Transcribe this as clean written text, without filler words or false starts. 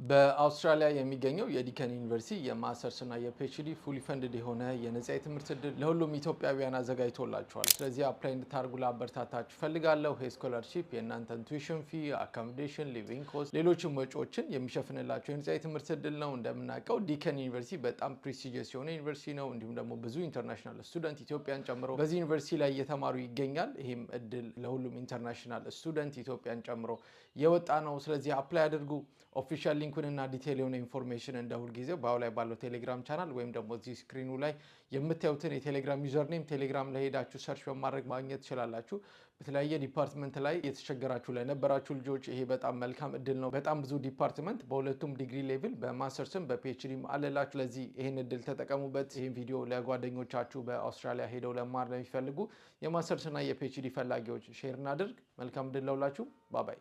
በአውስትራሊያ የሚገኘው የዲከን ዩኒቨርሲቲ የማስተርስና የፒኤችዲ ፉሊ ፈንድድ የሆነ የነጻ የትምህርት ዕድል ለሁሉም ኢትዮጵያውያን አዘጋጅቶላቸዋል። ስለዚህ አፕላይ እንድታደርጉ ላበረታታችሁ ፈልጋለሁ። ስኮላርሺፕ የእናንተን ቱዊሽን ፊ፣ አኮሞዴሽን፣ ሊቪንግ ኮስት፣ ሌሎችም ወጪዎችን የሚሸፍንላቸው የነጻ የትምህርት ዕድል ነው። እንደምናውቀው ዲከን ዩኒቨርሲቲ በጣም ፕሬስቲጂየስ የሆነ ዩኒቨርሲቲ ነው። እንዲሁም ደግሞ ብዙ ኢንተርናሽናል ስቱደንት ኢትዮጵያን ጨምሮ በዚህ ዩኒቨርሲቲ ላይ እየተማሩ ይገኛል። ይህም ዕድል ለሁሉም ኢንተርናሽናል ስቱደንት ኢትዮጵያን ጨምሮ የወጣ ነው። ስለዚህ አፕላይ አድርጉ። ኦፊሻል ሊንኩንና ዲቴል የሆነ ኢንፎርሜሽን እንደ ሁልጊዜው ባው ላይ ባለው ቴሌግራም ቻናል ወይም ደግሞ እዚህ ስክሪኑ ላይ የምታዩትን የቴሌግራም ዩዘርኔም ቴሌግራም ላይ ሄዳችሁ ሰርች በማድረግ ማግኘት ትችላላችሁ። በተለያየ ዲፓርትመንት ላይ የተቸገራችሁ ለነበራችሁ ልጆች ይሄ በጣም መልካም እድል ነው። በጣም ብዙ ዲፓርትመንት በሁለቱም ዲግሪ ሌቭል በማስተርስም በፒኤችዲም አለላችሁ። ስለዚህ ይሄን እድል ተጠቀሙበት። ይሄን ቪዲዮ ለጓደኞቻችሁ በአውስትራሊያ ሄደው ለማር ለሚፈልጉ የማስተርስና የፒኤችዲ ፈላጊዎች ሼር እናድርግ። መልካም እድል ለውላችሁ። ባባይ